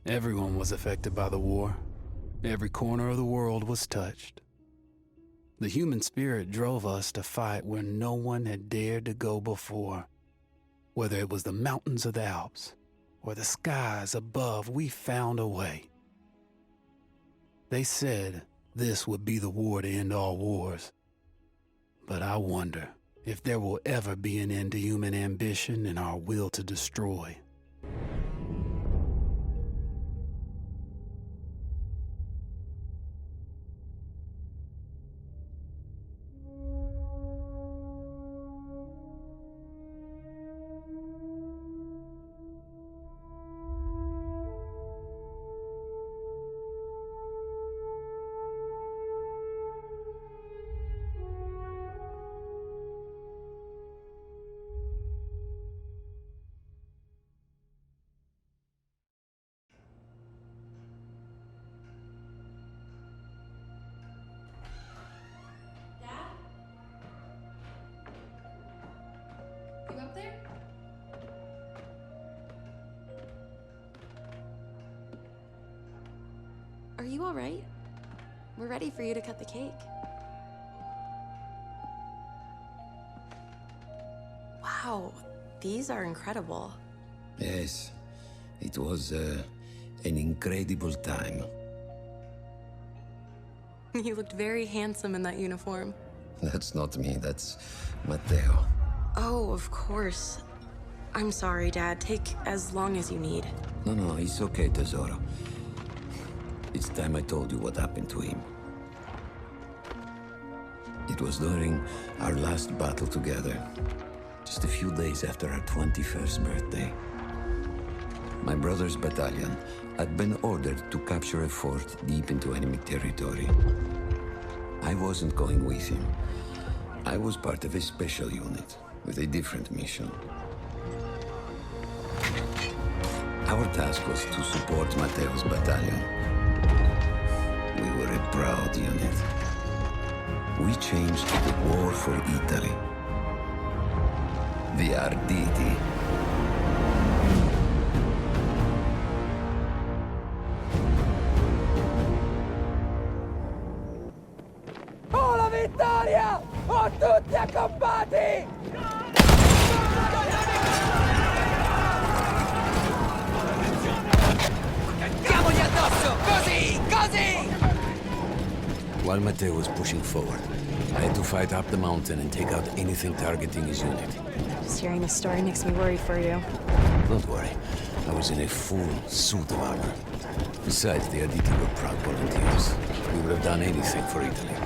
Everyone was affected by the war. Every corner of the world was touched. The human spirit drove us to fight where no one had dared to go before. Whether it was the mountains of the Alps or the skies above, we found a way. They said this would be the war to end all wars. But I wonder if there will ever be an end to human ambition and our will to destroy. You up there? Are you all right? We're ready for you to cut the cake. Wow, these are incredible. Yes, it was an incredible time. You looked very handsome in that uniform. That's not me, that's Matteo. Oh, of course. I'm sorry, Dad. Take as long as you need. No, it's okay, Tesoro. It's time I told you what happened to him. It was during our last battle together, just a few days after our 21st birthday. My brother's battalion had been ordered to capture a fort deep into enemy territory. I wasn't going with him. I was part of a special unit with a different mission. Our task was to support Matteo's battalion. We were a proud unit. We changed the war for Italy. The Arditi. Oh, la vittoria! Oh, tutti accampati! Diamogli addosso! Così! Così! While Matteo was pushing forward, I had to fight up the mountain and take out anything targeting his unit. Just hearing this story makes me worried for you. Don't worry, I was in a full suit of armor. Besides, the Arditi were proud volunteers. We would have done anything for Italy.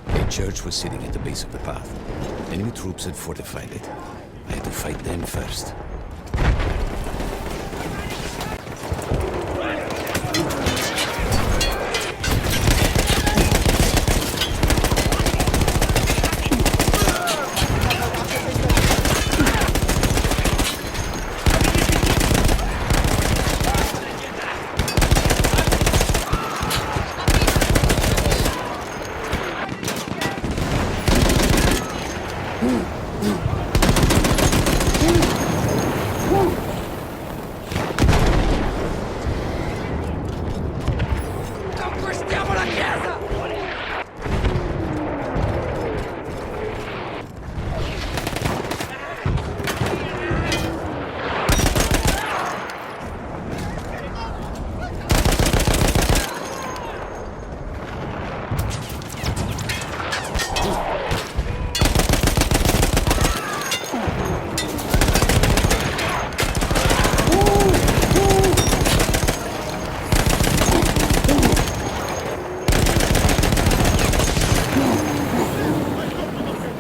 A church was sitting at the base of the path. Enemy troops had fortified it. I had to fight them first. Conquistiamo la chiesa!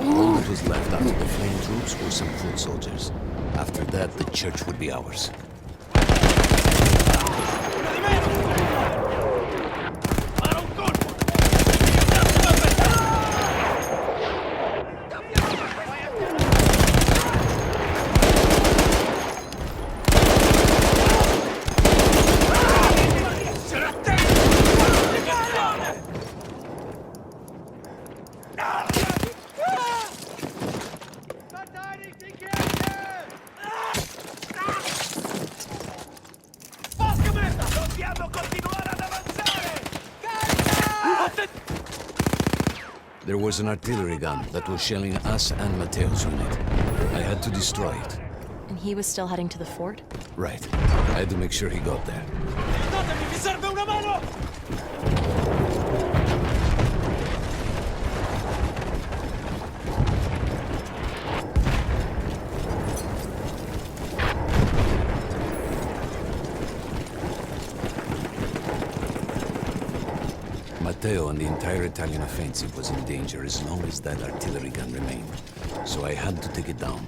All that was left after the flame troops were some foot soldiers. After that, the church would be ours. There was an artillery gun that was shelling us and Matteo's unit. I had to destroy it. And he was still heading to the fort? Right. I had to make sure he got there. Aiutatemi, mi serve una mano! Matteo and the entire Italian offensive was in danger as long as that artillery gun remained. So I had to take it down.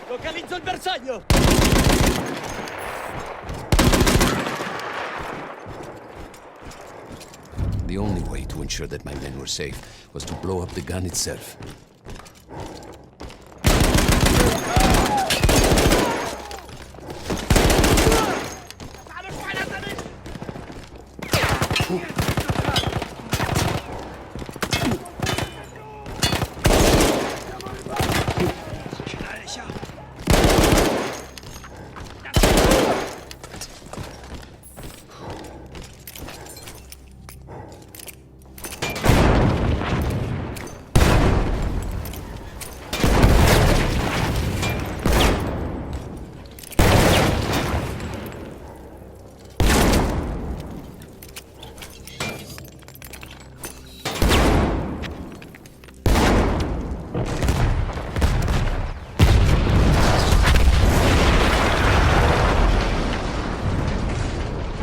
Localizzo il bersaglio! The only way to ensure that my men were safe was to blow up the gun itself.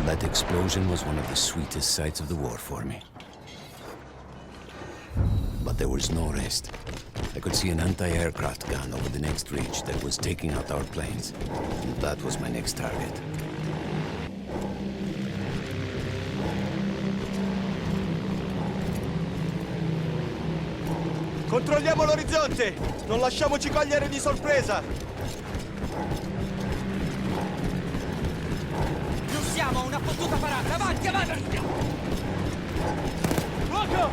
That explosion was one of the sweetest sights of the war for me. But there was no rest. I could see an anti-aircraft gun over the next ridge that was taking out our planes. And that was my next target. Controlliamo l'orizzonte! Non lasciamoci cogliere di sorpresa! Non siamo a una fottuta parata! Avanti, avanti! Fuoco!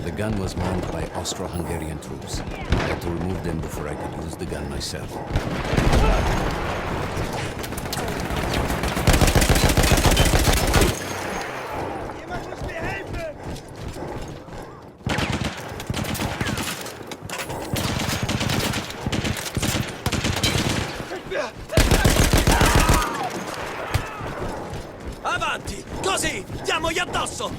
The gun was manned by Austro-Hungarian troops. I had to remove them before I could use the gun myself. Avanti! Così! Diamogli addosso!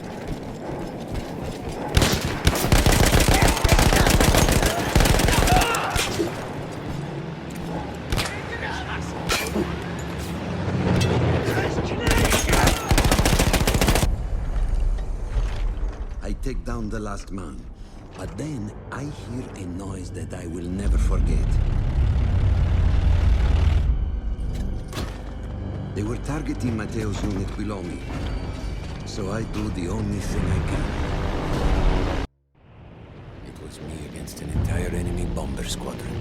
I take down the last man, but then I hear a noise that I will never forget. They were targeting Matteo's unit below me, so I do the only thing I can. an entire enemy bomber squadron.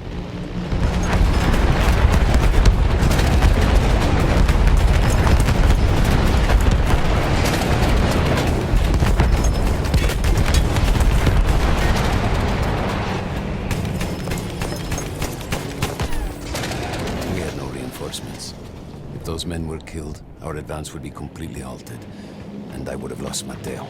We had no reinforcements. If those men were killed, our advance would be completely halted, and I would have lost Matteo.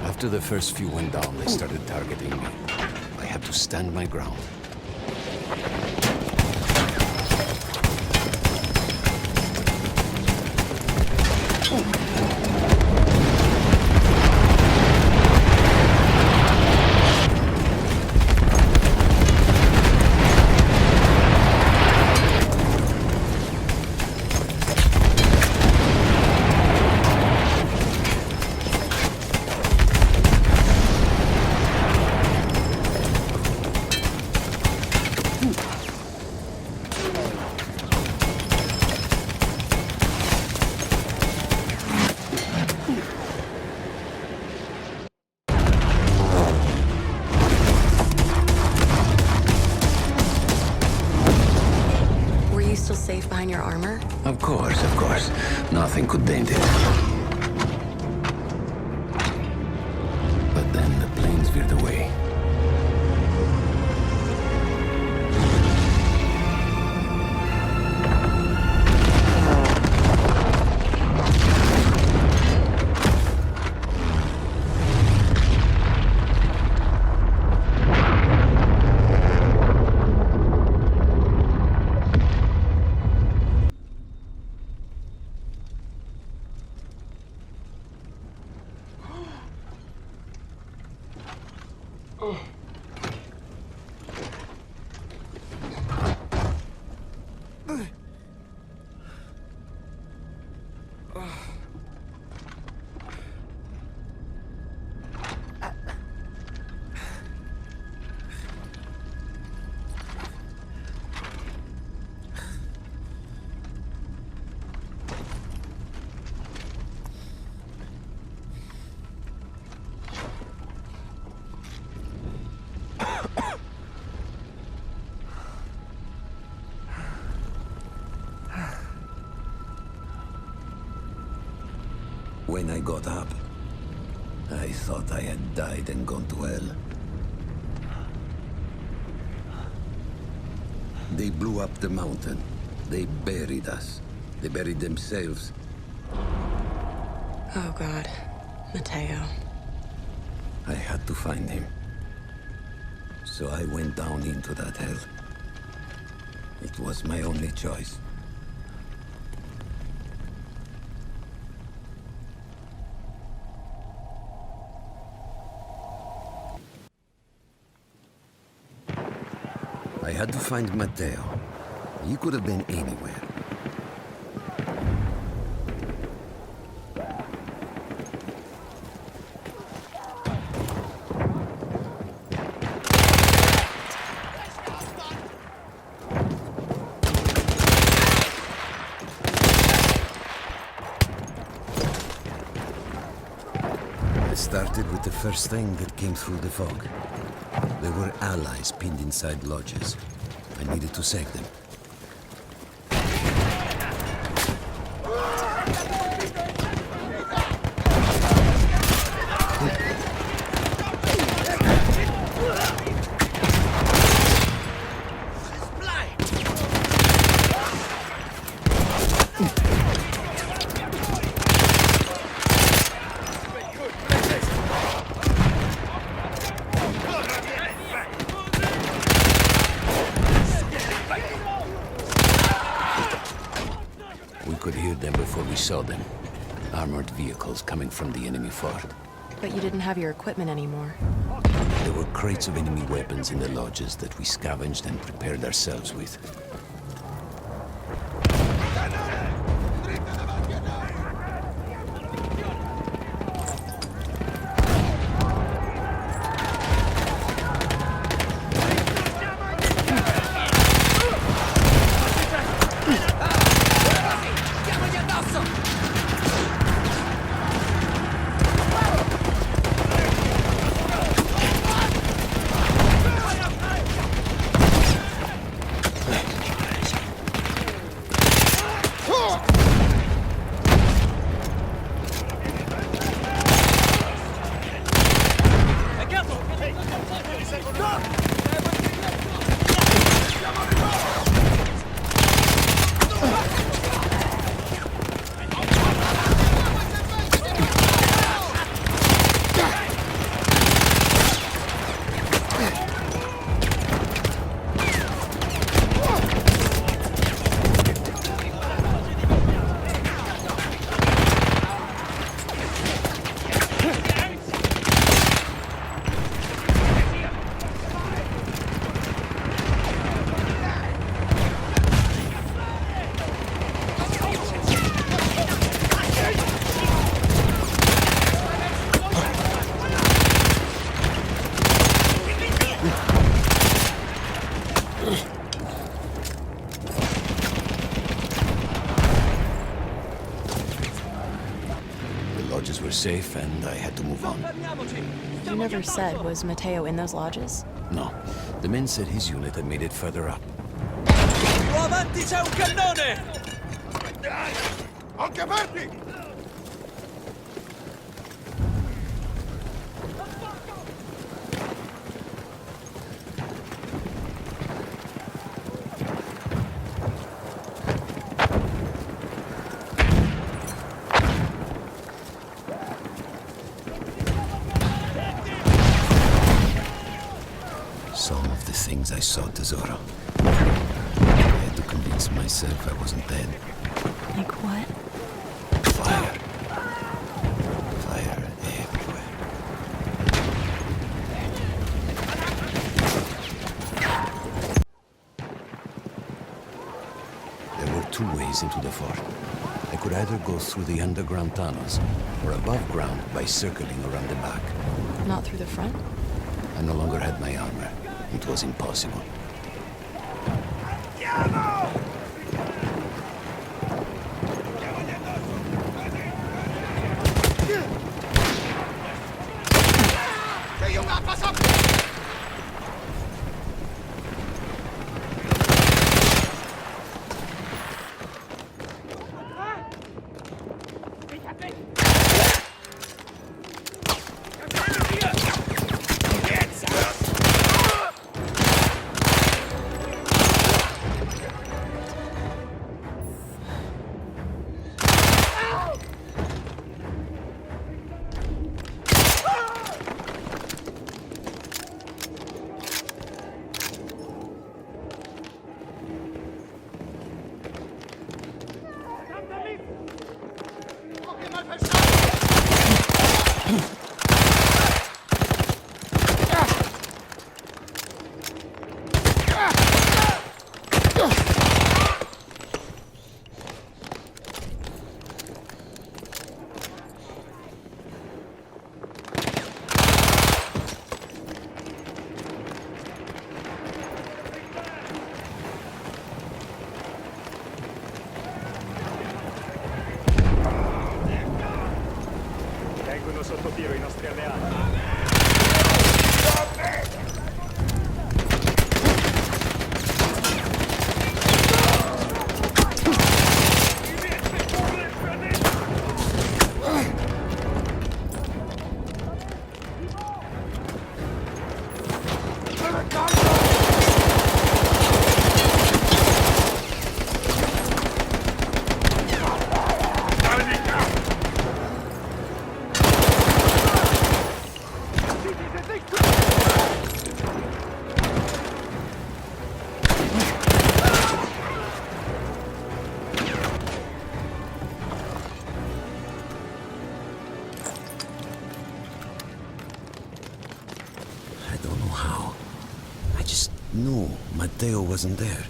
After the first few went down, they started targeting me. I had to stand my ground. Were you still safe behind your armor? Of course. Nothing could dent it. But then the planes veered away. When I got up, I thought I had died and gone to hell. They blew up the mountain. They buried us. They buried themselves. Oh, God. Matteo. I had to find him. So I went down into that hell. It was my only choice. I had to find Matteo. He could have been anywhere. I started with the first thing that came through the fog. There were allies pinned inside lodges. I needed to save them. We could hear them before we saw them. Armored vehicles coming from the enemy fort. But you didn't have your equipment anymore. There were crates of enemy weapons in the lodges that we scavenged and prepared ourselves with. lodges were safe, and I had to move on. Fermiamoci! You never said, was Matteo in those lodges? No, the men said his unit had made it further up. Più avanti c'è un cannone! Occhi aperti! Some of the things I saw, Tesoro. I had to convince myself I wasn't dead. Like what? Fire. Fire everywhere. There were two ways into the fort. I could either go through the underground tunnels, or above ground by circling around the back. Not through the front? I no longer had my armor. It was impossible. Tengono sotto tiro i nostri alleati. I don't know how. I just knew Matteo wasn't there.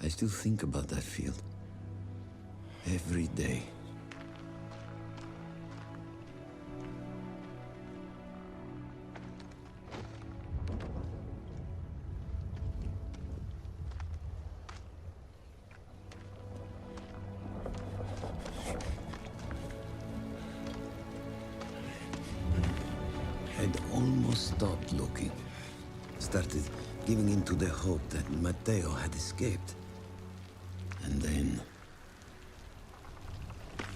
I still think about that field. Every day. I'd almost stopped looking. Started giving in to the hope that Matteo had escaped. And then...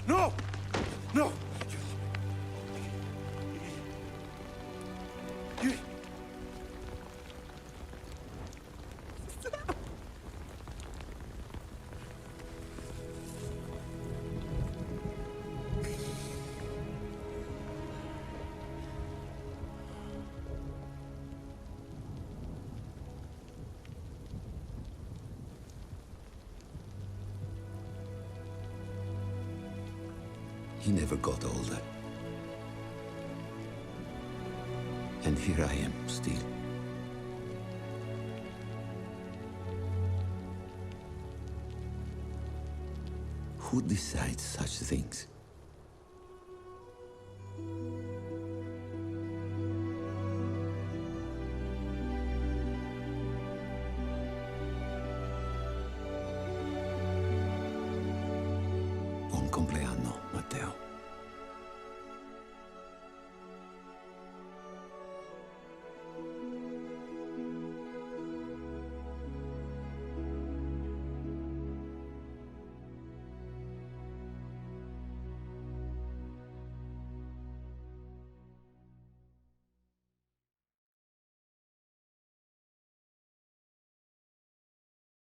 No! No! He never got older. And here I am, still. Who decides such things? compleanno, Matteo.